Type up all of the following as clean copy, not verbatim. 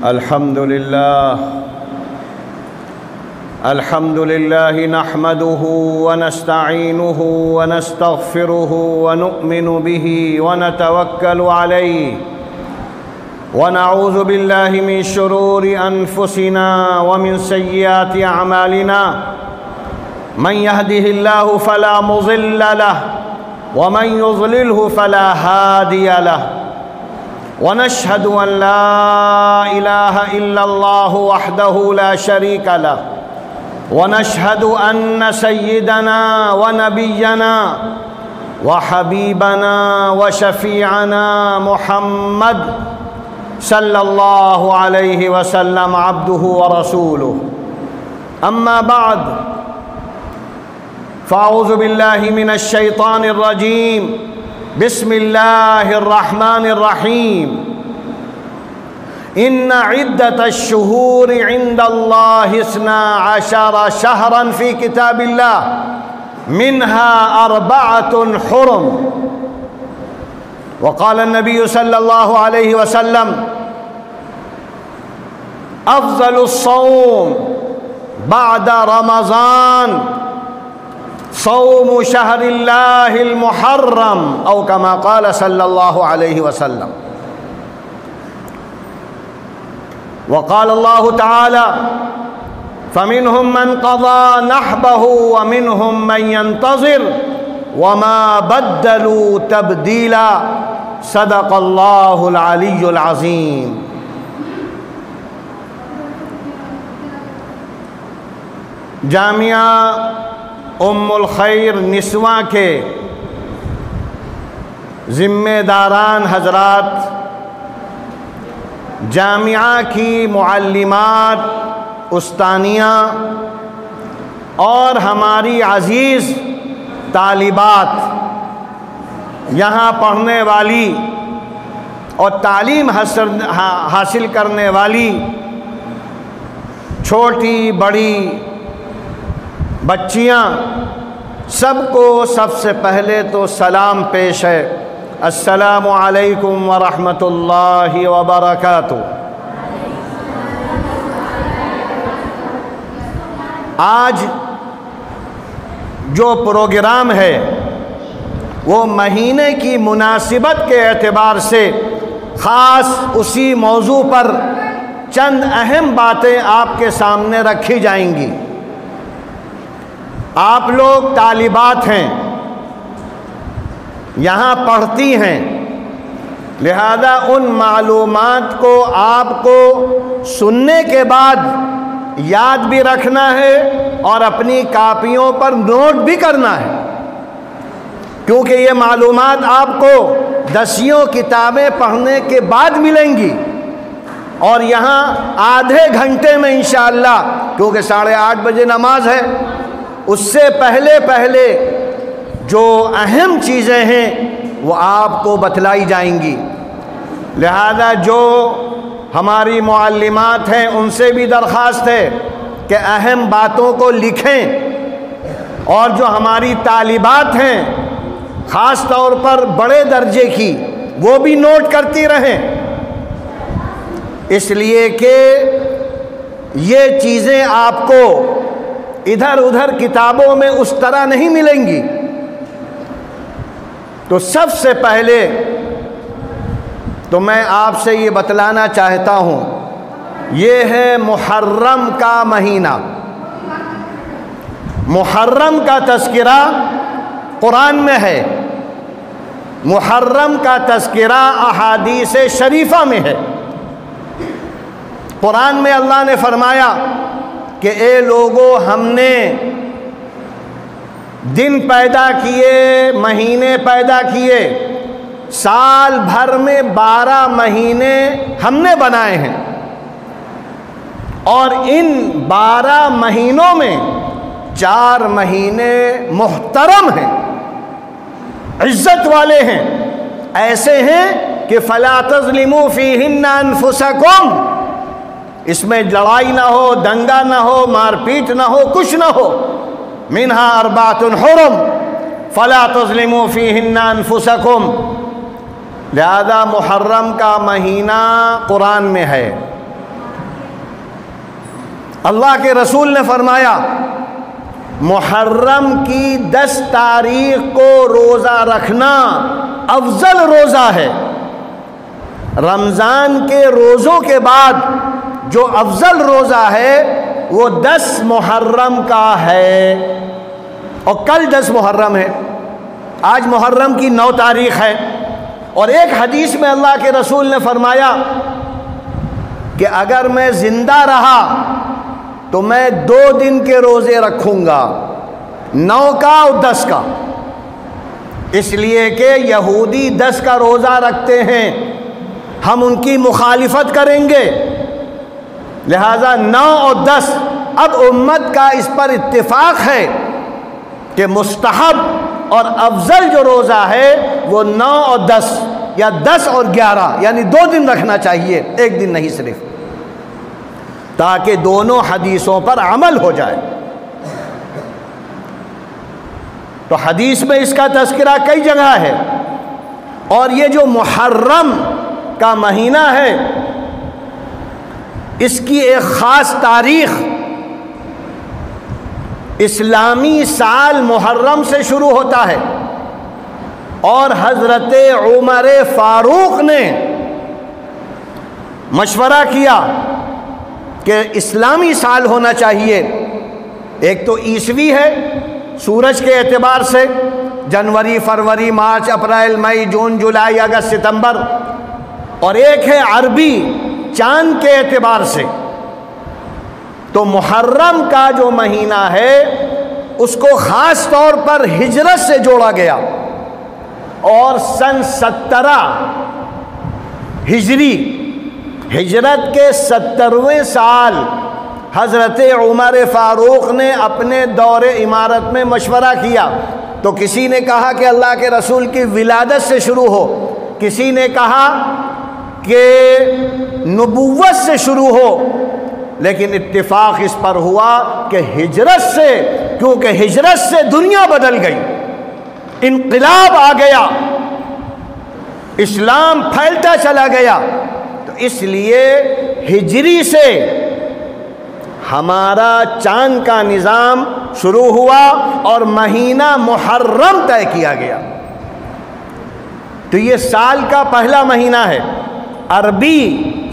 الحمد لله نحمده ونستعينه ونستغفره ونؤمن به ونتوكل عليه ونعوذ بالله من شرور أنفسنا ومن سيئات أعمالنا من يهده الله فلا مضل له ومن يضلله فلا هادي له ونشهد أن لا إله إلا الله وحده لا شريك له ونشهد أن سيدنا ونبينا وحبيبنا وشفيعنا محمد صلى الله عليه وسلم عبده ورسوله. أما بعد، فأعوذ بالله من الشيطان الرجيم. بسم الله الرحمن الرحيم. إن عدة الشهور عند الله 12 شهرا في كتاب الله منها 4 حرم. وقال النبي صلى الله عليه وسلم: أفضل الصوم بعد رمضان صوم شهر الله المحرم، أو كما قال صلى الله عليه وسلم. وقال الله تعالى: فمنهم من قضى نحبه ومنهم من ينتظر وما بدلوا تبديلا. صدق الله العلي العظيم. جامعہ ام الخیر نسواں کے ذمہ داران حضرات، جامعہ کی معلمات، استانیاں اور ہماری عزیز طالبات، یہاں پڑھنے والی اور تعلیم حاصل کرنے والی چھوٹی بڑی بچیاں، سب کو سب سے پہلے تو سلام پیش ہے. السلام علیکم ورحمۃ اللہ وبرکاتہ. آج جو پروگرام ہے وہ مہینے کی مناسبت کے اعتبار سے خاص اسی موضوع پر چند اہم باتیں آپ کے سامنے رکھی جائیں گی. آپ لوگ طالبات ہیں، یہاں پڑھتی ہیں، لہذا ان معلومات کو آپ کو سننے کے بعد یاد بھی رکھنا ہے اور اپنی کاپیوں پر نوٹ بھی کرنا ہے، کیونکہ یہ معلومات آپ کو 10 کتابیں پڑھنے کے بعد ملیں گی. اور یہاں آدھے گھنٹے میں انشاءاللہ، کیونکہ 8:30 بجے نماز ہے، اس سے پہلے جو اہم چیزیں ہیں وہ آپ کو بتلائی جائیں گی. لہذا جو ہماری معلمات ہیں ان سے بھی درخواست ہے کہ اہم باتوں کو لکھیں، اور جو ہماری طالبات ہیں خاص طور پر بڑے درجے کی، وہ بھی نوٹ کرتی رہیں، اس لیے کہ یہ چیزیں آپ کو ادھر ادھر کتابوں میں اس طرح نہیں ملیں گی. تو سب سے پہلے تو میں آپ سے یہ بتلانا چاہتا ہوں، یہ ہے محرم کا مہینہ. محرم کا تذکرہ قرآن میں ہے، محرم کا تذکرہ احادیث شریفہ میں ہے. قرآن میں اللہ نے فرمایا کہ اے لوگو، ہم نے دن پیدا کیے، مہینے پیدا کیے، سال بھر میں 12 مہینے ہم نے بنائے ہیں، اور ان 12 مہینوں میں 4 مہینے محترم ہیں، عزت والے ہیں، ایسے ہیں کہ فَلَا تَظْلِمُوا فِيهِنَّ أَنفُسَكُمْ، اس میں لڑائی نہ ہو، دنگا نہ ہو، مار پیٹ نہ ہو، کچھ نہ ہو. منہا 4 حرم فلا تظلموا فیہن انفسکم. لہذا محرم کا مہینہ قرآن میں ہے. اللہ کے رسول نے فرمایا محرم کی 10 تاریخ کو روزہ رکھنا افضل روزہ ہے۔ رمضان کے روزوں کے بعد جو افضل روزہ ہے وہ 10 محرم کا ہے، اور کل 10 محرم ہے، آج محرم کی 9 تاریخ ہے۔ اور ایک حدیث میں اللہ کے رسول نے فرمایا کہ اگر میں زندہ رہا تو میں 2 دن کے روزے رکھوں گا، 9 کا اور 10 کا، اس لیے کہ یہودی 10 کا روزہ رکھتے ہیں، ہم ان کی مخالفت کریں گے، لہذا 9 اور 10 اب امت کا اس پر اتفاق ہے کہ مستحب اور افضل جو روزہ ہے وہ 9 اور 10 یا 10 اور 11 یعنی 2 دن رکھنا چاہیے، 1 دن نہیں صرف، تاکہ دونوں حدیثوں پر عمل ہو جائے۔ تو حدیث میں اس کا تذکرہ کئی جگہ ہے، اور یہ جو محرم کا مہینہ ہے اس کی ایک خاص تاریخ اسلامی سال محرم سے شروع ہوتا ہے، اور حضرت عمر فاروق نے مشورہ کیا کہ اسلامی سال ہونا چاہیے، ایک تو عیسوی ہے سورج کے اعتبار سے، جنوری، فروری، مارچ، اپریل، مئی، جون، جولائی، اگست، ستمبر، اور ایک ہے عربی چاند کے اعتبار سے۔ تو محرم کا جو مہینہ ہے اس کو خاص طور پر ہجرت سے جوڑا گیا، اور سن 17 ہجری، ہجرت کے 70ویں سال حضرت عمر فاروق نے اپنے دور امارت میں مشورہ کیا، تو کسی نے کہا کہ اللہ کے رسول کی ولادت سے شروع ہو، کسی نے کہا کہ نبوت سے شروع ہو، لیکن اتفاق اس پر ہوا کہ ہجرت سے، کیونکہ ہجرت سے دنیا بدل گئی، انقلاب آ گیا، اسلام پھیلتا چلا گیا، تو اس لیے ہجری سے ہمارا چاند کا نظام شروع ہوا اور مہینہ محرم طے کیا گیا۔ تو یہ سال کا پہلا مہینہ ہے، عربی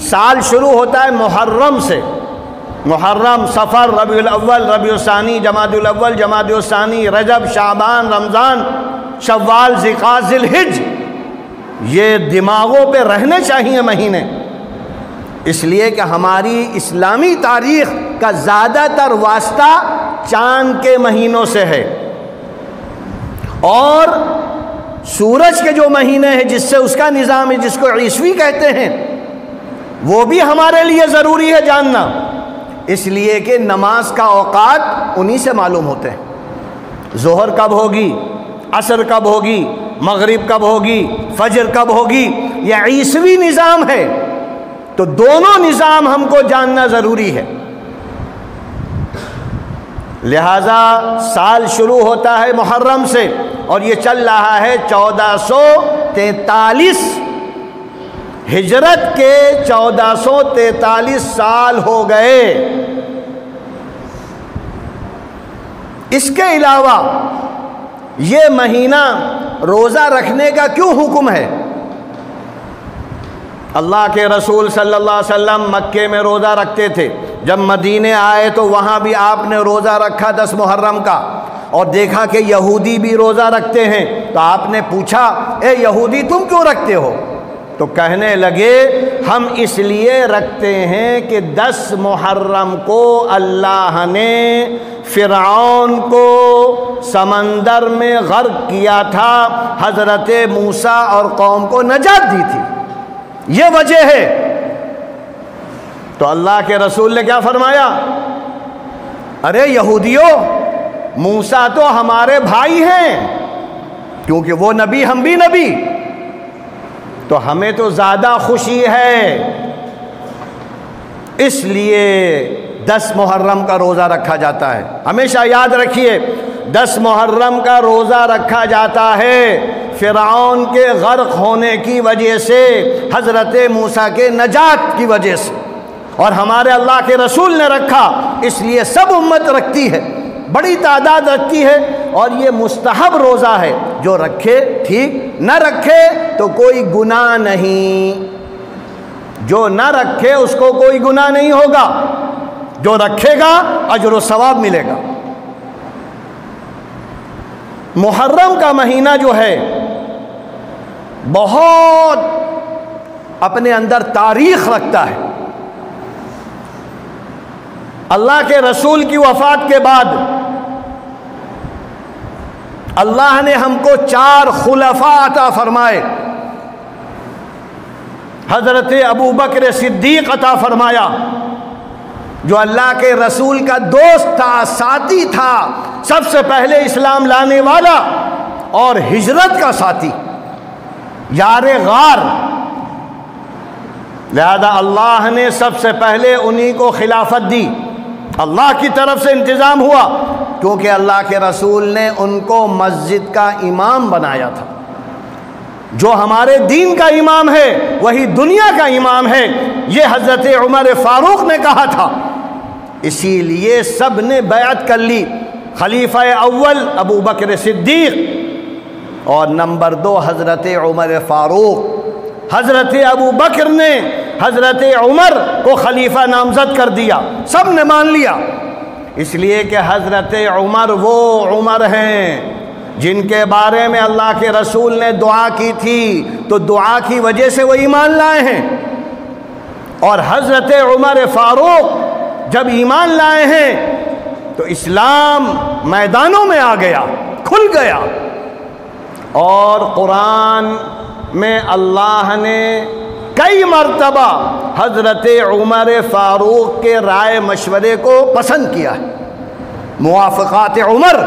سال شروع ہوتا ہے محرم سے، محرم، صفر، ربیع الاول، ربیع الثانی، جمادی الاول، جمادی الثانی، رجب، شعبان، رمضان، شوال، ذوالقعدہ، ذی الحجہ، یہ دماغوں پہ رہنے چاہیے مہینے، اس لیے کہ ہماری اسلامی تاریخ کا زیادہ تر واسطہ چاند کے مہینوں سے ہے، اور سورج کے جو مہینے ہیں جس سے اس کا نظام ہے، جس کو عیسوی کہتے ہیں، وہ بھی ہمارے لیے ضروری ہے جاننا، اس لیے کہ نماز کا اوقات انہی سے معلوم ہوتے ہیں، ظہر کب ہوگی، عصر کب ہوگی، مغرب کب ہوگی، فجر کب ہوگی، یہ عیسوی نظام ہے، تو دونوں نظام ہم کو جاننا ضروری ہے۔ لہذا سال شروع ہوتا ہے محرم سے، اور یہ چل رہا ہے 1443، ہجرت کے 1443 سال ہو گئے۔ اس کے علاوہ یہ مہینہ روزہ رکھنے کا کیوں حکم ہے؟ اللہ کے رسول صلی اللہ علیہ وسلم مکے میں روزہ رکھتے تھے، جب مدینے آئے تو وہاں بھی آپ نے روزہ رکھا 10 محرم کا، اور دیکھا کہ یہودی بھی روزہ رکھتے ہیں، تو آپ نے پوچھا اے یہودی تم کیوں رکھتے ہو؟ تو کہنے لگے ہم اس لیے رکھتے ہیں کہ 10 محرم کو اللہ نے فرعون کو سمندر میں غرق کیا تھا، حضرت موسیٰ اور قوم کو نجات دی تھی، یہ وجہ ہے۔ تو اللہ کے رسول نے کیا فرمایا؟ ارے یہودیوں، موسیٰ تو ہمارے بھائی ہیں، کیونکہ وہ نبی ہم بھی نبی، تو ہمیں تو زیادہ خوشی ہے، اس لیے 10 محرم کا روزہ رکھا جاتا ہے۔ ہمیشہ یاد رکھیے 10 محرم کا روزہ رکھا جاتا ہے فرعون کے غرق ہونے کی وجہ سے، حضرت موسیٰ کے نجات کی وجہ سے، اور ہمارے اللہ کے رسول نے رکھا، اس لیے سب امت رکھتی ہے، بڑی تعداد رکھتی ہے، اور یہ مستحب روزہ ہے، جو رکھے ٹھیک، نہ رکھے تو کوئی گناہ نہیں، جو نہ رکھے اس کو کوئی گناہ نہیں ہوگا، جو رکھے گا اجر و ثواب ملے گا۔ محرم کا مہینہ جو ہے بہت اپنے اندر تاریخ رکھتا ہے۔ اللہ کے رسول کی وفات کے بعد اللہ نے ہم کو 4 خلفاء عطا فرمائے۔ حضرت ابو بکر صدیق عطا فرمایا، جو اللہ کے رسول کا دوست تھا، ساتھی تھا، سب سے پہلے اسلام لانے والا اور ہجرت کا ساتھی، یار غار، لہذا اللہ نے سب سے پہلے انہی کو خلافت دی، اللہ کی طرف سے انتظام ہوا، کیونکہ اللہ کے رسول نے ان کو مسجد کا امام بنایا تھا۔ جو ہمارے دین کا امام ہے وہی دنیا کا امام ہے، یہ حضرت عمر فاروق نے کہا تھا، اسی لیے سب نے بیعت کر لی۔ خلیفہ اول ابو بکر صدیق اور نمبر 2 حضرت عمر فاروق۔ حضرت ابو بکر نے حضرت عمر کو خلیفہ نامزد کر دیا، سب نے مان لیا، اس لیے کہ حضرت عمر وہ عمر ہیں جن کے بارے میں اللہ کے رسول نے دعا کی تھی، تو دعا کی وجہ سے وہ ایمان لائے ہیں، اور حضرت عمر فاروق جب ایمان لائے ہیں تو اسلام میدانوں میں آ گیا، کھل گیا، اور قرآن میں اللہ نے کئی مرتبہ حضرت عمر فاروق کے رائے مشورے کو پسند کیا ہے، موافقات عمر۔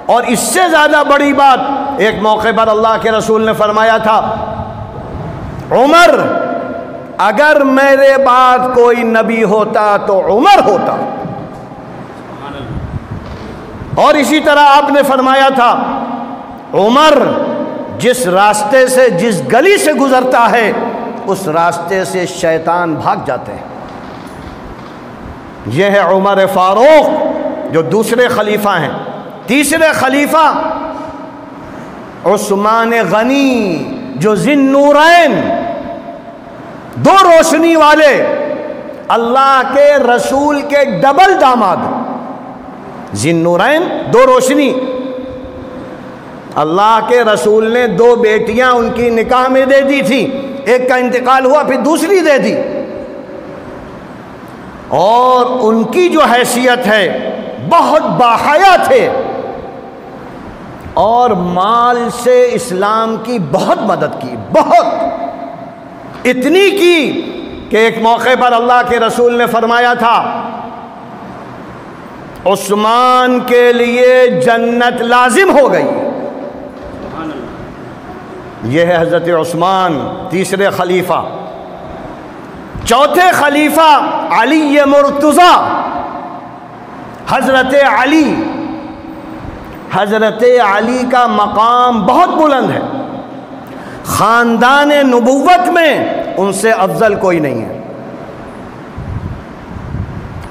اور اس سے زیادہ بڑی بات، ایک موقع پر اللہ کے رسول نے فرمایا تھا، عمر اگر میرے بعد کوئی نبی ہوتا تو عمر ہوتا، اور اسی طرح آپ نے فرمایا تھا، عمر جس راستے سے، جس گلی سے گزرتا ہے اس راستے سے شیطان بھاگ جاتے ہیں۔ یہ ہے عمر فاروق جو دوسرے خلیفہ ہیں۔ تیسرے خلیفہ عثمان غنی، جو ذی النورین، 2 روشنی والے، اللہ کے رسول کے ڈبل داماد، ذی النورین 2 روشنی۔ اللہ کے رسول نے 2 بیٹیاں ان کی نکاح میں دے دی تھی، ایک کا انتقال ہوا پھر دوسری دے دی، اور ان کی جو حیثیت ہے بہت باحیا تھے، اور مال سے اسلام کی بہت مدد کی، بہت، اتنی کی کہ ایک موقع پر اللہ کے رسول نے فرمایا تھا، عثمان کے لیے جنت لازم ہو گئی۔ یہ ہے حضرت عثمان، تیسرے خلیفہ۔ چوتھے خلیفہ علی مرتضیٰ، حضرت علی۔ حضرت علی کا مقام بہت بلند ہے، خاندان نبوت میں ان سے افضل کوئی نہیں ہے۔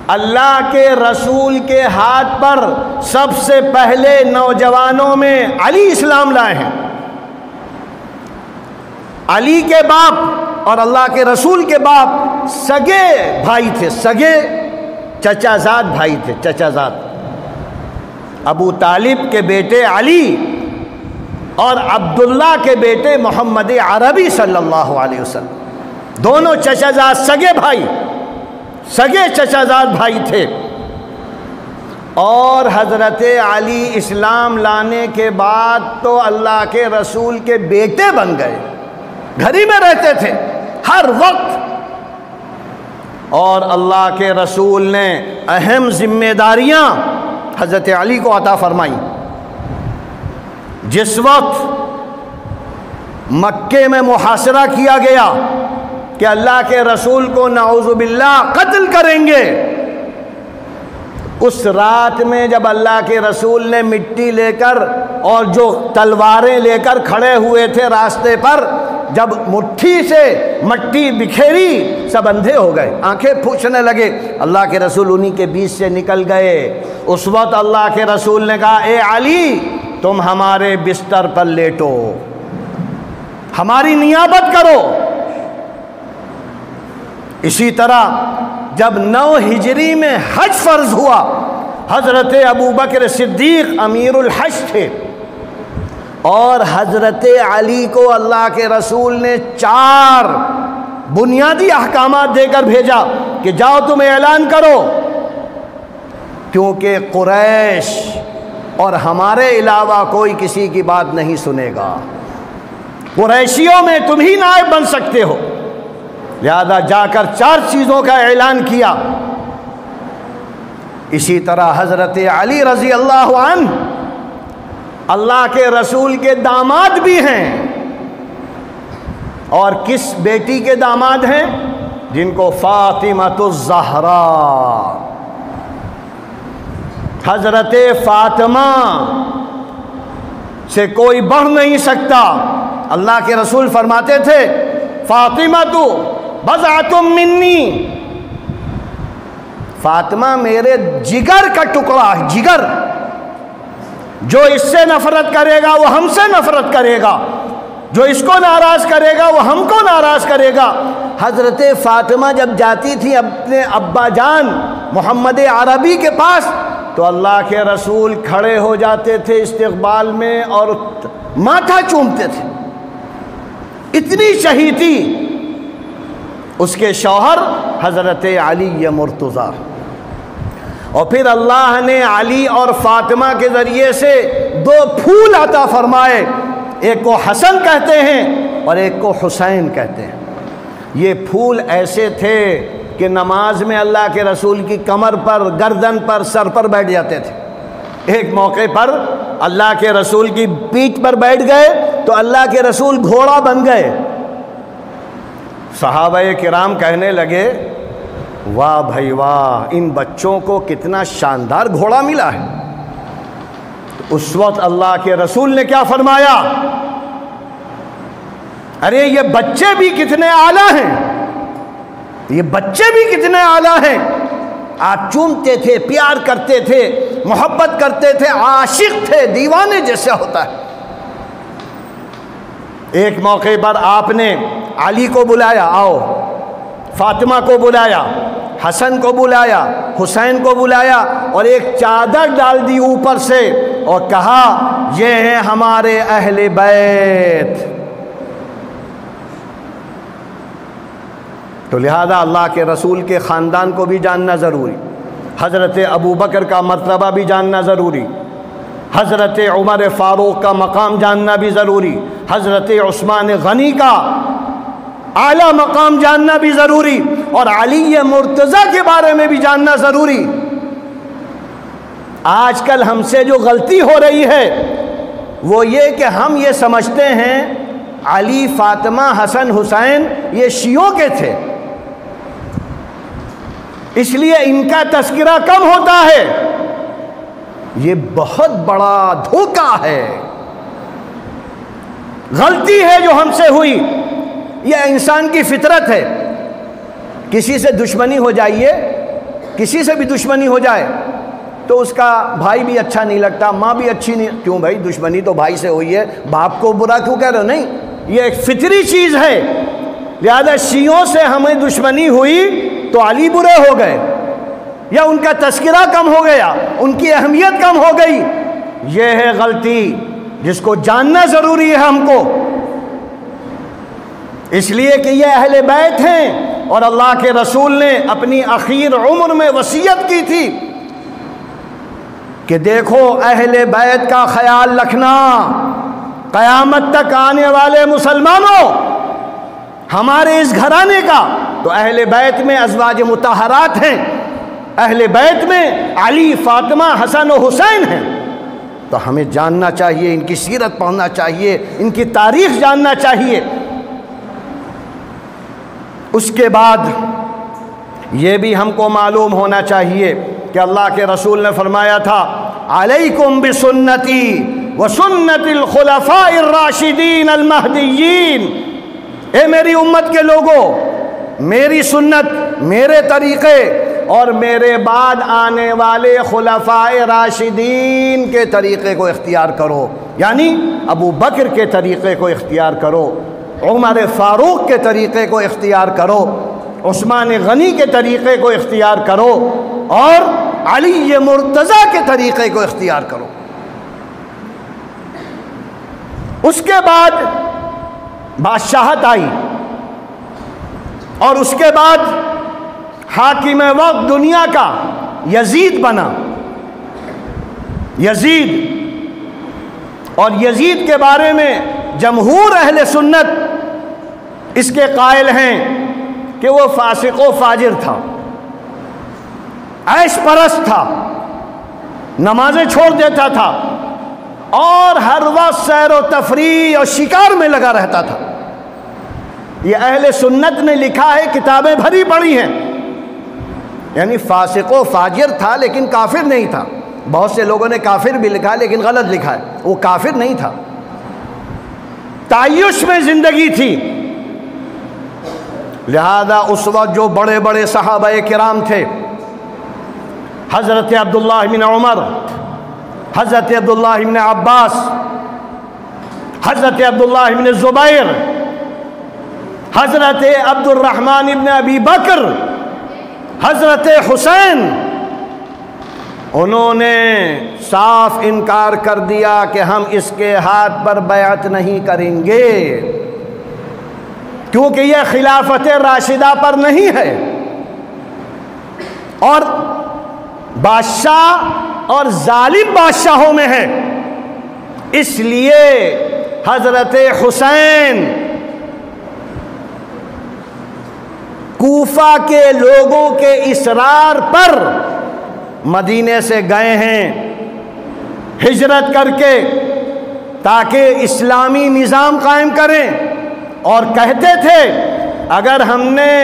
اللہ کے رسول کے ہاتھ پر سب سے پہلے نوجوانوں میں علی اسلام لائے ہیں۔ علی کے باپ اور اللہ کے رسول کے باپ سگے بھائی تھے، سگے چچا زاد بھائی تھے، چچا زاد۔ ابو طالب کے بیٹے علی اور عبداللہ کے بیٹے محمد عربی صلی اللہ علیہ وسلم، دونوں چچا زاد سگے بھائی، سگے چچا زاد بھائی تھے۔ اور حضرت علی اسلام لانے کے بعد تو اللہ کے رسول کے بیٹے بن گئے، گھر ہی میں رہتے تھے ہر وقت، اور اللہ کے رسول نے اہم ذمہ داریاں حضرت علی کو عطا فرمائی۔ جس وقت مکے میں محاصرہ کیا گیا کہ اللہ کے رسول کو نعوذ باللہ قتل کریں گے، اس رات میں جب اللہ کے رسول نے مٹی لے کر اور جو تلواریں لے کر کھڑے ہوئے تھے راستے پر، جب مٹھی سے مٹی بکھیری سب اندھے ہو گئے، آنکھیں پھوچنے لگے، اللہ کے رسول انہی کے بیچ سے نکل گئے۔ اس وقت اللہ کے رسول نے کہا اے علی تم ہمارے بستر پر لیٹو، ہماری نیابت کرو۔ اسی طرح جب 9 ہجری میں حج فرض ہوا، حضرت ابوبکر صدیق امیر الحج تھے، اور حضرت علی کو اللہ کے رسول نے 4 بنیادی احکامات دے کر بھیجا کہ جاؤ تم اعلان کرو، کیونکہ قریش اور ہمارے علاوہ کوئی کسی کی بات نہیں سنے گا، قریشیوں میں تم ہی نائب بن سکتے ہو، لہذا جا کر 4 چیزوں کا اعلان کیا۔ اسی طرح حضرت علی رضی اللہ عنہ اللہ کے رسول کے داماد بھی ہیں، اور کس بیٹی کے داماد ہیں؟ جن کو فاطمہ الزہرا، حضرت فاطمہ سے کوئی بڑھ نہیں سکتا۔ اللہ کے رسول فرماتے تھے فاطمہ تو بضعۃ منی، فاطمہ میرے جگر کا ٹکڑا ہے، جگر، جو اس سے نفرت کرے گا وہ ہم سے نفرت کرے گا، جو اس کو ناراض کرے گا وہ ہم کو ناراض کرے گا۔ حضرت فاطمہ جب جاتی تھی اپنے ابا جان محمد عربی کے پاس تو اللہ کے رسول کھڑے ہو جاتے تھے استقبال میں اور ماتھا چومتے تھے، اتنی شہید تھی۔ اس کے شوہر حضرت علی مرتضیٰ، اور پھر اللہ نے علی اور فاطمہ کے ذریعے سے 2 پھول عطا فرمائے، ایک کو حسن کہتے ہیں اور ایک کو حسین کہتے ہیں۔ یہ پھول ایسے تھے کہ نماز میں اللہ کے رسول کی کمر پر، گردن پر، سر پر بیٹھ جاتے تھے۔ ایک موقع پر اللہ کے رسول کی پیٹھ پر بیٹھ گئے تو اللہ کے رسول گھوڑا بن گئے۔ صحابہ کرام کہنے لگے واہ بھائی واہ، ان بچوں کو کتنا شاندار گھوڑا ملا ہے۔ اس وقت اللہ کے رسول نے کیا فرمایا؟ ارے یہ بچے بھی کتنے اعلیٰ ہیں، یہ بچے بھی کتنے اعلیٰ ہیں۔ آپ چومتے تھے، پیار کرتے تھے، محبت کرتے تھے، عاشق تھے، دیوانے جیسا ہوتا ہے۔ ایک موقع پر آپ نے علی کو بلایا، آؤ، فاطمہ کو بلایا، حسن کو بلایا، حسین کو بلایا، اور ایک چادر ڈال دی اوپر سے اور کہا یہ ہیں ہمارے اہل بیت۔ تو لہذا اللہ کے رسول کے خاندان کو بھی جاننا ضروری، حضرت ابوبکر کا مرتبہ بھی جاننا ضروری، حضرت عمر فاروق کا مقام جاننا بھی ضروری، حضرت عثمان غنی کا اعلیٰ مقام جاننا بھی ضروری، اور علی مرتضیٰ کے بارے میں بھی جاننا ضروری۔ آج کل ہم سے جو غلطی ہو رہی ہے وہ یہ کہ ہم یہ سمجھتے ہیں علی، فاطمہ، حسن، حسین یہ شیعوں کے تھے، اس لیے ان کا تذکرہ کم ہوتا ہے۔ یہ بہت بڑا دھوکہ ہے، غلطی ہے جو ہم سے ہوئی۔ یہ انسان کی فطرت ہے، کسی سے دشمنی ہو جائیے، کسی سے بھی دشمنی ہو جائے تو اس کا بھائی بھی اچھا نہیں لگتا، ماں بھی اچھی نہیں، کیوں بھائی دشمنی تو بھائی سے ہوئی ہے، باپ کو برا کیوں کہہ رہے ہو؟ نہیں، یہ ایک فطری چیز ہے۔ لہذا شیعوں سے ہمیں دشمنی ہوئی تو علی برے ہو گئے، یا ان کا تذکرہ کم ہو گیا، ان کی اہمیت کم ہو گئی، یہ ہے غلطی جس کو جاننا ضروری ہے ہم کو، اس لیے کہ یہ اہل بیت ہیں، اور اللہ کے رسول نے اپنی اخیر عمر میں وصیت کی تھی کہ دیکھو اہل بیت کا خیال رکھنا، قیامت تک آنے والے مسلمانوں، ہمارے اس گھرانے کا تو اہل بیت میں ازواج مطہرات ہیں، اہل بیت میں علی، فاطمہ، حسن و حسین ہیں، تو ہمیں جاننا چاہیے، ان کی سیرت پڑھنا چاہیے، ان کی تاریخ جاننا چاہیے۔ اس کے بعد یہ بھی ہم کو معلوم ہونا چاہیے کہ اللہ کے رسول نے فرمایا تھا علیکم بسنتی وسنت الخلفاء الراشدین المہدیین، اے میری امت کے لوگوں، میری سنت، میرے طریقے اور میرے بعد آنے والے خلفائے راشدین کے طریقے کو اختیار کرو، یعنی ابو بکر کے طریقے کو اختیار کرو، عمر فاروق کے طریقے کو اختیار کرو، عثمان غنی کے طریقے کو اختیار کرو اور علی مرتضیٰ کے طریقے کو اختیار کرو۔ اس کے بعد بادشاہت آئی اور اس کے بعد حاکم وقت دنیا کا یزید بنا۔ یزید، اور یزید کے بارے میں جمہور اہل سنت اس کے قائل ہیں کہ وہ فاسق و فاجر تھا، عیش پرست تھا، نمازیں چھوڑ دیتا تھا اور ہر وقت سیر و تفریح اور شکار میں لگا رہتا تھا۔ یہ اہل سنت نے لکھا ہے، کتابیں بھری پڑی ہیں، یعنی فاسق و فاجر تھا لیکن کافر نہیں تھا۔ بہت سے لوگوں نے کافر بھی لکھا ہے لیکن غلط لکھا ہے، وہ کافر نہیں تھا، تعیش میں زندگی تھی۔ لہذا اس وقت جو بڑے بڑے صحابہ کرام تھے، حضرت عبداللہ بن عمر، حضرت عبداللہ بن عباس، حضرت عبداللہ بن زبیر، حضرت عبد الرحمن بن ابی بکر، حضرت حسین، انہوں نے صاف انکار کر دیا کہ ہم اس کے ہاتھ پر بیعت نہیں کریں گے، کیونکہ یہ خلافت راشدہ پر نہیں ہے اور بادشاہ اور ظالم بادشاہوں میں ہے۔ اس لیے حضرت حسین کوفہ کے لوگوں کے اصرار پر مدینے سے گئے ہیں ہجرت کر کے، تاکہ اسلامی نظام قائم کریں، اور کہتے تھے اگر ہم نے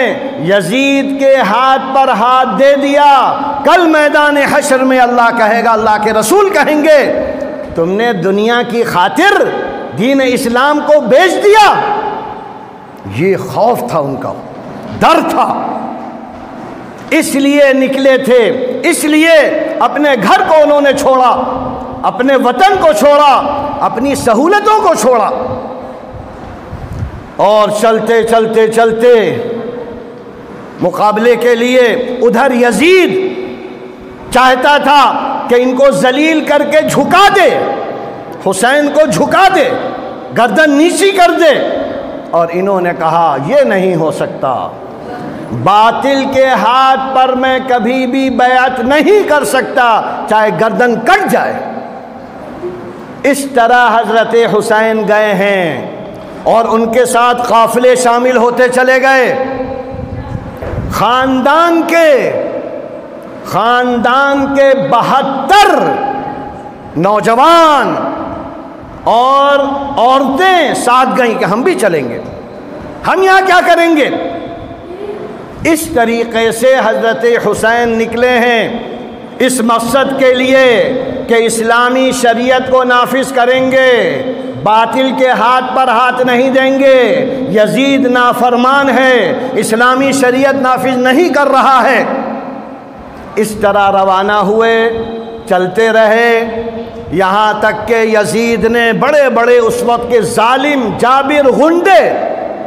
یزید کے ہاتھ پر ہاتھ دے دیا، کل میدان حشر میں اللہ کہے گا، اللہ کے رسول کہیں گے تم نے دنیا کی خاطر دین اسلام کو بیچ دیا۔ یہ خوف تھا ان کا، ڈر تھا، اس لیے نکلے تھے، اس لیے اپنے گھر کو انہوں نے چھوڑا، اپنے وطن کو چھوڑا، اپنی سہولتوں کو چھوڑا، اور چلتے چلتے چلتے مقابلے کے لیے ادھر یزید چاہتا تھا کہ ان کو ذلیل کر کے جھکا دے، حسین کو جھکا دے، گردن نیچی کر دے، اور انہوں نے کہا یہ نہیں ہو سکتا، باطل کے ہاتھ پر میں کبھی بھی بیعت نہیں کر سکتا چاہے گردن کٹ جائے۔ اس طرح حضرت حسین گئے ہیں اور ان کے ساتھ قافلے شامل ہوتے چلے گئے، خاندان کے 72 نوجوان اور عورتیں ساتھ گئیں کہ ہم بھی چلیں گے، ہم یہاں کیا کریں گے۔ اس طریقے سے حضرت حسین نکلے ہیں اس مقصد کے لیے کہ اسلامی شریعت کو نافذ کریں گے، باطل کے ہاتھ پر ہاتھ نہیں دیں گے، یزید نافرمان ہے، اسلامی شریعت نافذ نہیں کر رہا ہے۔ اس طرح روانہ ہوئے، چلتے رہے، یہاں تک کہ یزید نے بڑے بڑے اس وقت کے ظالم جابر غنڈے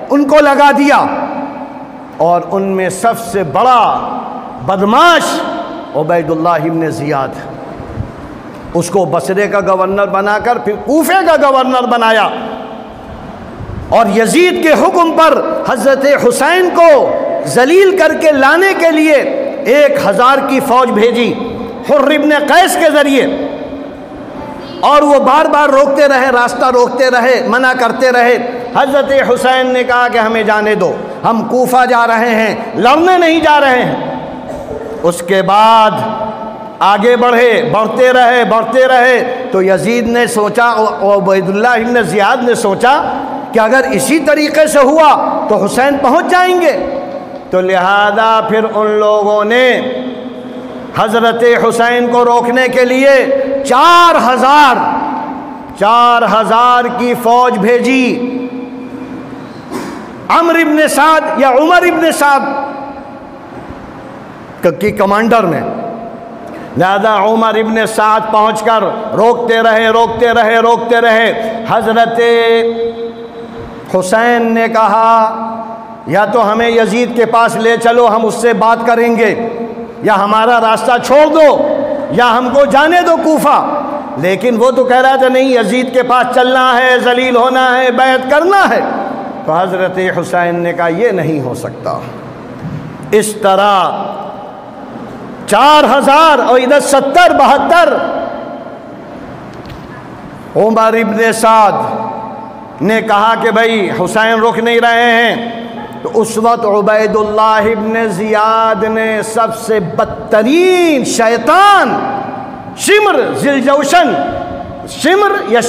ان کو لگا دیا، اور ان میں سب سے بڑا بدماش عبید اللہ بن زیاد، اس کو بصرے کا گورنر بنا کر پھر کوفے کا گورنر بنایا، اور یزید کے حکم پر حضرت حسین کو ذلیل کر کے لانے کے لیے 1000 کی فوج بھیجی حر ابن قیس کے ذریعے، اور وہ بار بار روکتے رہے، راستہ روکتے رہے، منع کرتے رہے۔ حضرت حسین نے کہا کہ ہمیں جانے دو، ہم کوفہ جا رہے ہیں، لڑنے نہیں جا رہے ہیں۔ اس کے بعد آگے بڑھتے رہے تو یزید نے سوچا، عبید اللہ بن زیاد نے سوچا کہ اگر اسی طریقے سے ہوا تو حسین پہنچ جائیں گے، تو لہذا پھر ان لوگوں نے حضرت حسین کو روکنے کے لیے 4000 کی فوج بھیجی، عمرو ابن سعد یا عمر ابن سعد کی کمانڈر میں، لہذا عمر ابن سعد پہنچ کر روکتے رہے۔ حضرت حسین نے کہا یا تو ہمیں یزید کے پاس لے چلو، ہم اس سے بات کریں گے، یا ہمارا راستہ چھوڑ دو، یا ہم کو جانے دو کوفہ۔ لیکن وہ تو کہہ رہا تھا نہیں، یزید کے پاس چلنا ہے، ذلیل ہونا ہے، بیعت کرنا ہے۔ تو حضرت حسین نے کہا یہ نہیں ہو سکتا۔ اس طرح 4000 اور ادھر 70-72 عمر ابن سعد نے کہا کہ بھائی حسین رک نہیں رہے ہیں۔ تو اس وقت عبید اللہ ابن زیاد نے سب سے بدترین شیطان شمر ذوالجوشن، شمر یا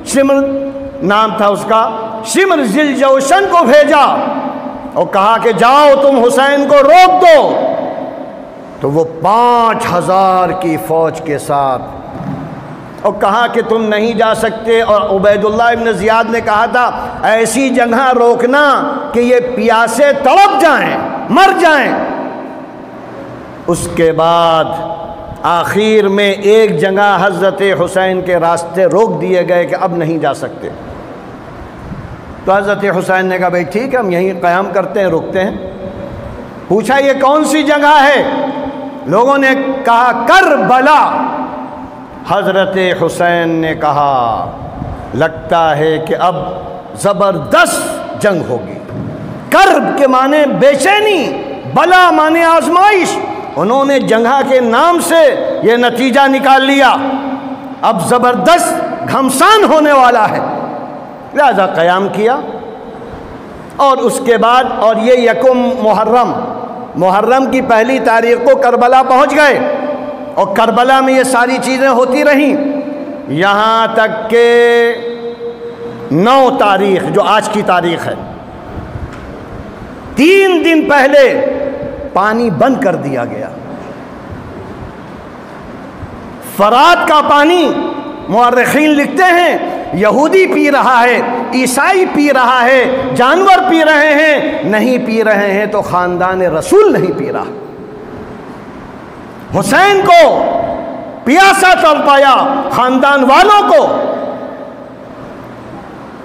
شمر نام تھا اس کا، شمر ذوالجوشن کو بھیجا اور کہا کہ جاؤ تم حسین کو روک دو۔ تو وہ 5000 کی فوج کے ساتھ، اور کہا کہ تم نہیں جا سکتے، اور عبید اللہ ابن زیاد نے کہا تھا ایسی جگہ روکنا کہ یہ پیاسے تڑپ جائیں، مر جائیں۔ اس کے بعد آخر میں ایک جگہ حضرت حسین کے راستے روک دیے گئے کہ اب نہیں جا سکتے۔ تو حضرت حسین نے کہا بھائی ٹھیک ہے، ہم یہیں قیام کرتے ہیں، رکتے ہیں۔ پوچھا یہ کون سی جگہ ہے؟ لوگوں نے کہا کربلا۔ حضرت حسین نے کہا لگتا ہے کہ اب زبردست جنگ ہوگی۔ کرب کے معنی بے چینی، بلا معنی آزمائش۔ انہوں نے جگہ کے نام سے یہ نتیجہ نکال لیا، اب زبردست گھمسان ہونے والا ہے، لہذا قیام کیا۔ اور اس کے بعد، اور یہ یکم محرم کی 1 تاریخ کو کربلا پہنچ گئے، اور کربلا میں یہ ساری چیزیں ہوتی رہیں، یہاں تک کہ 9 تاریخ جو آج کی تاریخ ہے، 3 دن پہلے پانی بند کر دیا گیا۔ فرات کا پانی مورخین لکھتے ہیں یہودی پی رہا ہے، عیسائی پی رہا ہے، جانور پی رہے ہیں، نہیں پی رہے ہیں تو خاندان رسول نہیں پی رہا۔ حسین کو پیاسا تڑپایا، خاندان والوں کو،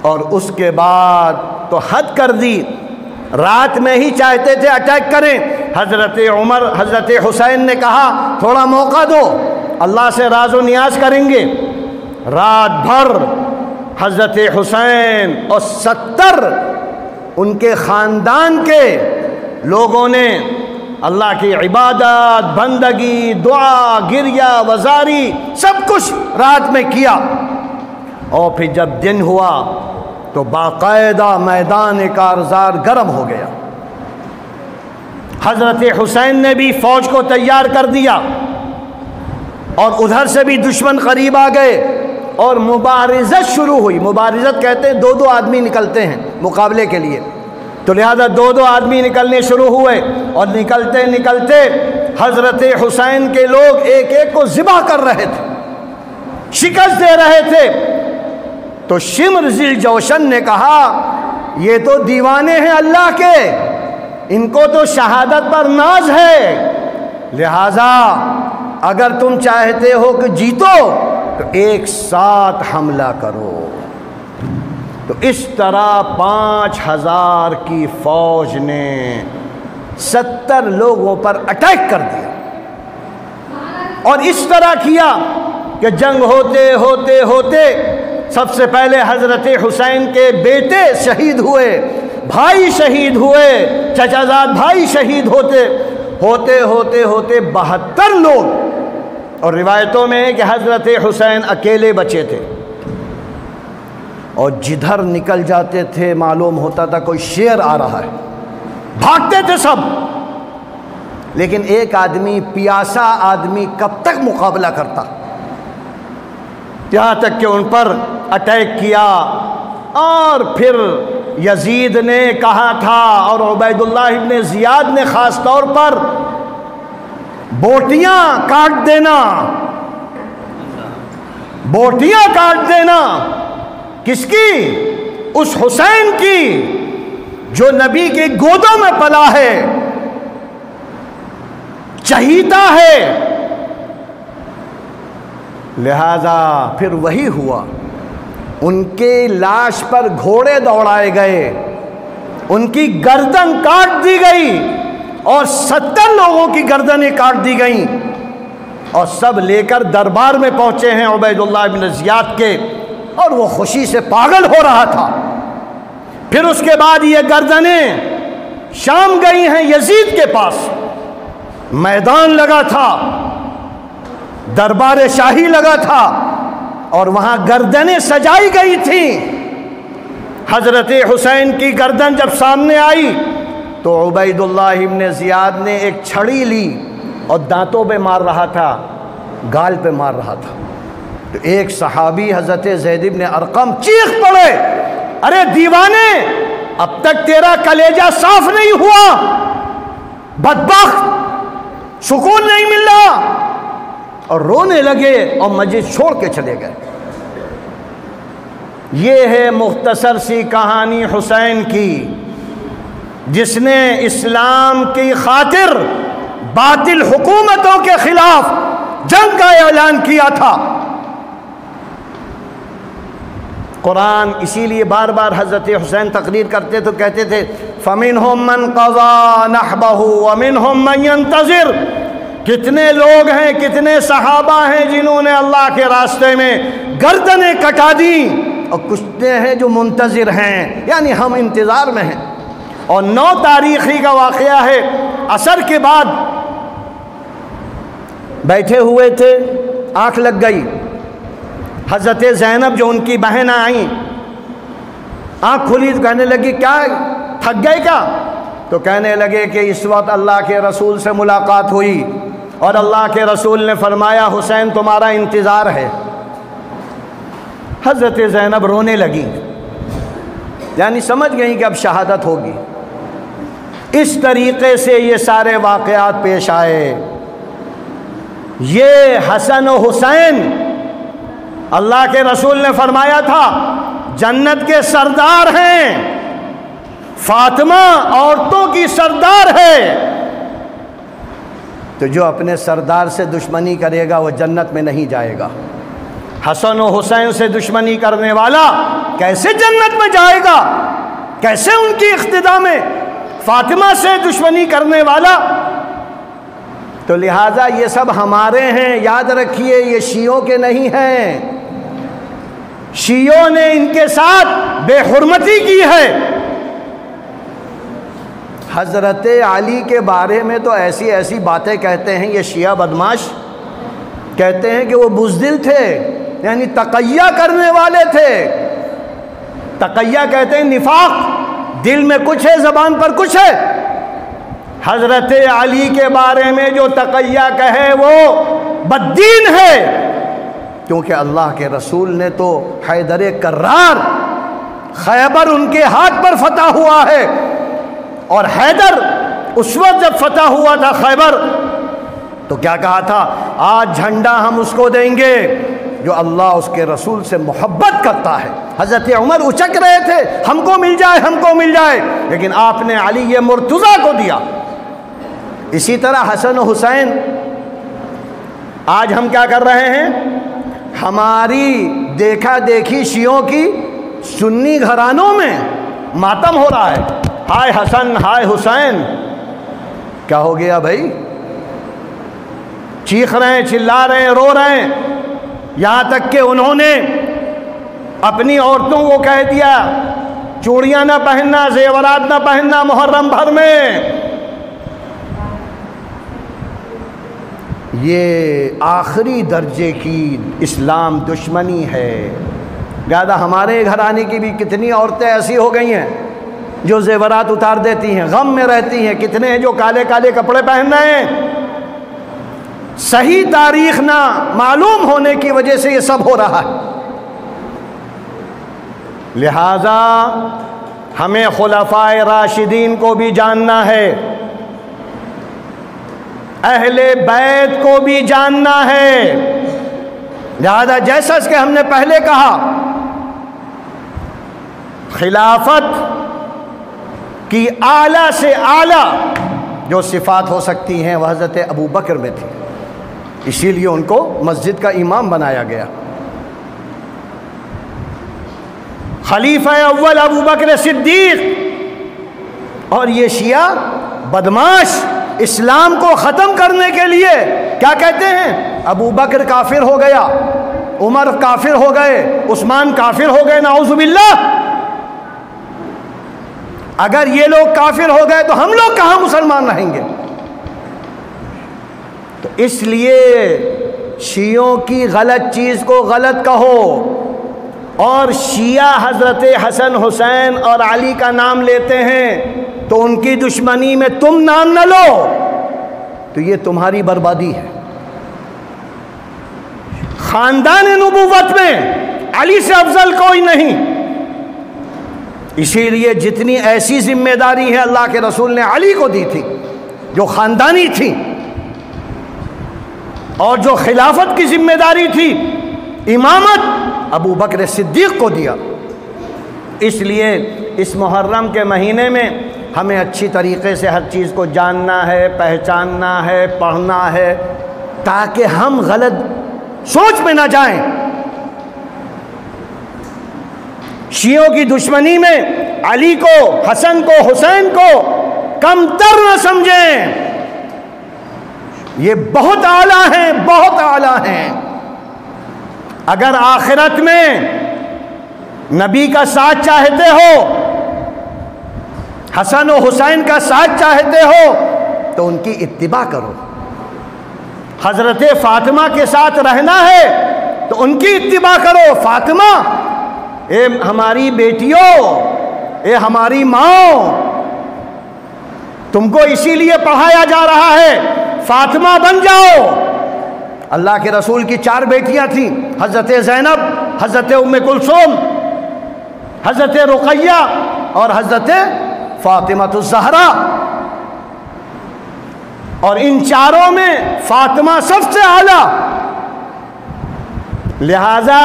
اور اس کے بعد تو حد کر دی، رات میں ہی چاہتے تھے اٹیک کریں۔ حضرت حسین نے کہا تھوڑا موقع دو، اللہ سے راز و نیاز کریں گے۔ رات بھر حضرت حسین اور 70 ان کے خاندان کے لوگوں نے اللہ کی عبادت، بندگی، دعا، گریہ، وزاری سب کچھ رات میں کیا۔ اور پھر جب دن ہوا تو باقاعدہ میدان کارزار گرم ہو گیا۔ حضرت حسین نے بھی فوج کو تیار کر دیا، اور ادھر سے بھی دشمن قریب آ گئے، اور مبارزت شروع ہوئی۔ مبارزت کہتے ہیں 2 آدمی نکلتے ہیں مقابلے کے لیے، تو لہذا 2 آدمی نکلنے شروع ہوئے، اور نکلتے نکلتے حضرت حسین کے لوگ ایک ایک کو ذبح کر رہے تھے، شکست دے رہے تھے۔ تو شمر ذوالجوشن نے کہا یہ تو دیوانے ہیں اللہ کے، ان کو تو شہادت پر ناز ہے، لہذا اگر تم چاہتے ہو کہ جیتو تو ایک ساتھ حملہ کرو۔ تو اس طرح 5000 کی فوج نے 70 لوگوں پر اٹیک کر دیا، اور اس طرح کیا کہ جنگ ہوتے ہوتے ہوتے سب سے پہلے حضرت حسین کے بیٹے شہید ہوئے، بھائی شہید ہوئے، چچا زاد بھائی شہید ہوتے 72 لوگ، اور روایتوں میں ہے کہ حضرت حسین اکیلے بچے تھے، اور جدھر نکل جاتے تھے معلوم ہوتا تھا کوئی شیر آ رہا ہے، بھاگتے تھے سب۔ لیکن ایک آدمی، پیاسا آدمی کب تک مقابلہ کرتا؟ یہاں تک کہ ان پر اٹیک کیا، اور پھر یزید نے کہا تھا، اور عبید اللہ ابن زیاد نے خاص طور پر، بوٹیاں کاٹ دینا، کس کی؟ اس حسین کی جو نبی کی گودوں میں پلا ہے، چہیتا ہے، لہذا پھر وہی ہوا، ان کے لاش پر گھوڑے دوڑائے گئے، ان کی گردن کاٹ دی گئی اور 70 لوگوں کی گردنیں کاٹ دی گئیں، اور سب لے کر دربار میں پہنچے ہیں عبید اللہ بن زیاد کے، اور وہ خوشی سے پاگل ہو رہا تھا۔ پھر اس کے بعد یہ گردنیں شام گئی ہیں یزید کے پاس، میدان لگا تھا، دربار شاہی لگا تھا، اور وہاں گردنیں سجائی گئی تھیں۔ حضرت حسین کی گردن جب سامنے آئی تو عبید اللہ ابن زیاد نے ایک چھڑی لی اور دانتوں پہ مار رہا تھا، گال پہ مار رہا تھا، تو ایک صحابی حضرت زید بن ارقم چیخ پڑے، ارے دیوانے، اب تک تیرا کلیجہ صاف نہیں ہوا، بدبخت، سکون نہیں مل رہا، اور رونے لگے اور مسجد چھوڑ کے چلے گئے۔ یہ ہے مختصر سی کہانی حسین کی، جس نے اسلام کی خاطر باطل حکومتوں کے خلاف جنگ کا اعلان کیا تھا۔ قرآن اسی لیے بار بار حضرت حسین تقریر کرتے تو کہتے تھے فَمِنْهُمْ مَنْ قَضَى نَحْبَهُ وَمِنْهُمْ مَنْ يَنْتَظِرُ، کتنے لوگ ہیں، کتنے صحابہ ہیں جنہوں نے اللہ کے راستے میں گردنیں کٹا دیں، اور کچھ ہیں جو منتظر ہیں، یعنی ہم انتظار میں ہیں۔ اور 9 تاریخی کا واقعہ ہے، عصر کے بعد بیٹھے ہوئے تھے، آنکھ لگ گئی، حضرت زینب جو ان کی بہن آئیں، آنکھ کھلی تو کہنے لگی کیا تھک گئے کیا؟ تو کہنے لگے کہ اس وقت اللہ کے رسول سے ملاقات ہوئی اور اللہ کے رسول نے فرمایا حسین تمہارا انتظار ہے۔ حضرت زینب رونے لگی، یعنی سمجھ گئی کہ اب شہادت ہوگی۔ اس طریقے سے یہ سارے واقعات پیش آئے۔ یہ حسن و حسین اللہ کے رسول نے فرمایا تھا جنت کے سردار ہیں، فاطمہ عورتوں کی سردار ہے، تو جو اپنے سردار سے دشمنی کرے گا وہ جنت میں نہیں جائے گا۔ حسن و حسین سے دشمنی کرنے والا کیسے جنت میں جائے گا؟ کیسے ان کی اقتداء میں؟ فاطمہ سے دشمنی کرنے والا، تو لہٰذا یہ سب ہمارے ہیں، یاد رکھیے، یہ شیعوں کے نہیں ہیں۔ شیعوں نے ان کے ساتھ بے حرمتی کی ہے۔ حضرت علی کے بارے میں تو ایسی ایسی باتیں کہتے ہیں یہ شیعہ بدماش، کہتے ہیں کہ وہ بزدل تھے، یعنی تقیہ کرنے والے تھے۔ تقیہ کہتے ہیں نفاق، دل میں کچھ ہے زبان پر کچھ ہے۔ حضرت علی کے بارے میں جو تقیہ کہے وہ بددین ہے، کیونکہ اللہ کے رسول نے تو حیدر کرار، خیبر ان کے ہاتھ پر فتح ہوا ہے، اور حیدر اس وقت جب فتح ہوا تھا خیبر تو کیا کہا تھا؟ آج جھنڈا ہم اس کو دیں گے جو اللہ اس کے رسول سے محبت کرتا ہے۔ حضرت عمر اچک رہے تھے ہم کو مل جائے، ہم کو مل جائے، لیکن آپ نے علی مرتضیٰ کو دیا۔ اسی طرح حسن و حسین، آج ہم کیا کر رہے ہیں؟ ہماری دیکھا دیکھی شیعوں کی سنی گھرانوں میں ماتم ہو رہا ہے، ہائے حسن ہائے حسین۔ کیا ہو گیا بھائی؟ چیخ رہے ہیں، چلا رہے ہیں، رو رہے ہیں، یہاں تک کہ انہوں نے اپنی عورتوں کو کہہ دیا چوڑیاں نہ پہننا، زیورات نہ پہننا محرم بھر میں۔ یہ آخری درجے کی اسلام دشمنی ہے۔ لہٰذا ہمارے گھرانے کی بھی کتنی عورتیں ایسی ہو گئی ہیں جو زیورات اتار دیتی ہیں، غم میں رہتی ہیں، کتنے ہیں جو کالے کالے کپڑے پہن رہے ہیں۔ صحیح تاریخ نہ معلوم ہونے کی وجہ سے یہ سب ہو رہا ہے۔ لہذا ہمیں خلفائے راشدین کو بھی جاننا ہے، اہل بیت کو بھی جاننا ہے۔ لہذا جیسا کہ ہم نے پہلے کہا، خلافت کی اعلیٰ سے اعلیٰ جو صفات ہو سکتی ہیں وہ حضرت ابو بکر میں تھی، اسی لیے ان کو مسجد کا امام بنایا گیا۔ خلیفہ اول ابو بکر صدیق، اور یہ شیعہ بدماش اسلام کو ختم کرنے کے لیے کیا کہتے ہیں؟ ابو بکر کافر ہو گیا، عمر کافر ہو گئے، عثمان کافر ہو گئے، نعوذ باللہ۔ اگر یہ لوگ کافر ہو گئے تو ہم لوگ کہاں مسلمان رہیں گے؟ تو اس لیے شیعوں کی غلط چیز کو غلط کہو، اور شیعہ حضرت حسن حسین اور علی کا نام لیتے ہیں تو ان کی دشمنی میں تم نام نہ لو، تو یہ تمہاری بربادی ہے۔ خاندان نبوت میں علی سے افضل کوئی نہیں، اسی لیے جتنی ایسی ذمہ داری ہے اللہ کے رسول نے علی کو دی تھی جو خاندانی تھی، اور جو خلافت کی ذمہ داری تھی، امامت، ابو بکر صدیق کو دیا۔ اس لیے اس محرم کے مہینے میں ہمیں اچھی طریقے سے ہر چیز کو جاننا ہے، پہچاننا ہے، پڑھنا ہے، تاکہ ہم غلط سوچ میں نہ جائیں۔ شیعوں کی دشمنی میں علی کو، حسن کو، حسین کو کم تر نہ سمجھیں، یہ بہت اعلیٰ ہیں، بہت اعلیٰ ہیں۔ اگر آخرت میں نبی کا ساتھ چاہتے ہو، حسن و حسین کا ساتھ چاہتے ہو، تو ان کی اتباع کرو۔ حضرت فاطمہ کے ساتھ رہنا ہے تو ان کی اتباع کرو۔ فاطمہ، اے ہماری بیٹیوں، اے ہماری ماں، تم کو اسی لیے پڑھایا جا رہا ہے، فاطمہ بن جاؤ۔ اللہ کے رسول کی 4 بیٹیاں تھیں، حضرت زینب، حضرت ام کلثوم، حضرت رقیہ اور حضرت فاطمہ الزہرا، اور ان 4 میں فاطمہ سب سے اعلیٰ۔ لہذا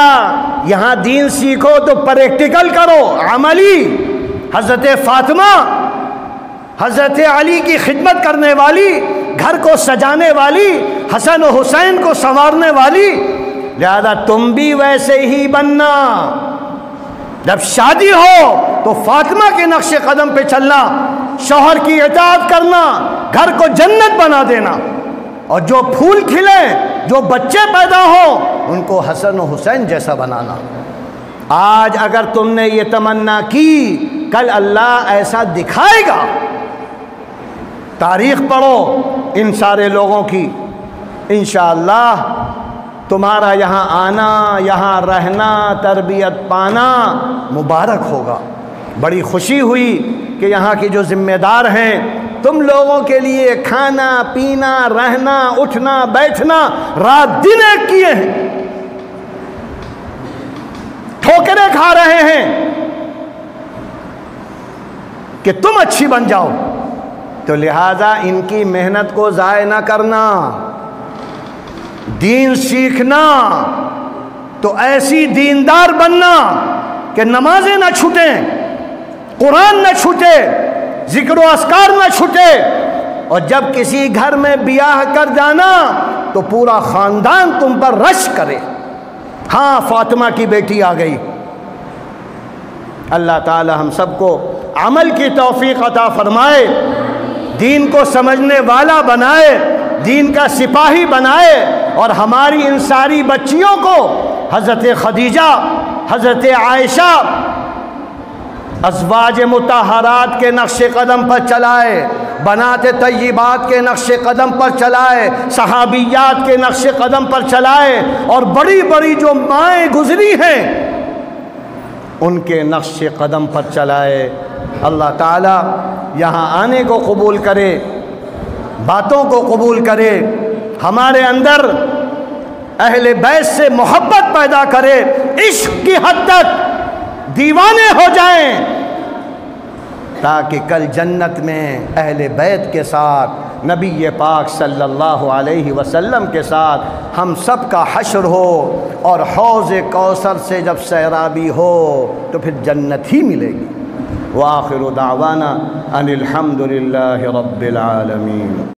یہاں دین سیکھو تو پریکٹیکل کرو، عملی۔ حضرت فاطمہ حضرت علی کی خدمت کرنے والی، گھر کو سجانے والی، حسن و حسین کو سنوارنے والی، لہذا تم بھی ویسے ہی بننا۔ جب شادی ہو تو فاطمہ کے نقش قدم پہ چلنا، شوہر کی اطاعت کرنا، گھر کو جنت بنا دینا، اور جو پھول کھلیں، جو بچے پیدا ہوں، ان کو حسن و حسین جیسا بنانا۔ آج اگر تم نے یہ تمنا کی، کل اللہ ایسا دکھائے گا۔ تاریخ پڑھو ان سارے لوگوں کی، انشاءاللہ تمہارا یہاں آنا، یہاں رہنا، تربیت پانا مبارک ہوگا۔ بڑی خوشی ہوئی کہ یہاں کی جو ذمہ دار ہیں، تم لوگوں کے لیے کھانا، پینا، رہنا، اٹھنا، بیٹھنا رات دن ایک کیے ہیں، ٹھوکریں کھا رہے ہیں کہ تم اچھی بن جاؤ۔ تو لہٰذا ان کی محنت کو ضائع نہ کرنا، دین سیکھنا تو ایسی دیندار بننا کہ نمازیں نہ چھوٹیں، قرآن نہ چھوٹے، ذکر و اذکار نہ چھوٹے، اور جب کسی گھر میں بیاہ کر جانا تو پورا خاندان تم پر رش کرے، ہاں فاطمہ کی بیٹی آ گئی۔ اللہ تعالی ہم سب کو عمل کی توفیق عطا فرمائے، دین کو سمجھنے والا بنائے، دین کا سپاہی بنائے، اور ہماری ان ساری بچیوں کو حضرت خدیجہ، حضرت عائشہ، ازواج مطہرات کے نقش قدم پر چلائے، بنات طیبات کے نقش قدم پر چلائے، صحابیات کے نقش قدم پر چلائے، اور بڑی بڑی جو مائیں گزری ہیں ان کے نقش قدم پر چلائے۔ اللہ تعالی یہاں آنے کو قبول کرے، باتوں کو قبول کرے، ہمارے اندر اہل بیت سے محبت پیدا کرے، عشق کی حد تک دیوانے ہو جائیں، تاکہ کل جنت میں اہل بیت کے ساتھ، نبی پاک صلی اللہ علیہ وسلم کے ساتھ ہم سب کا حشر ہو، اور حوض کوثر سے جب سیرابی ہو تو پھر جنت ہی ملے گی۔ وآخر دعوانا ان الحمد للہ رب العالمین۔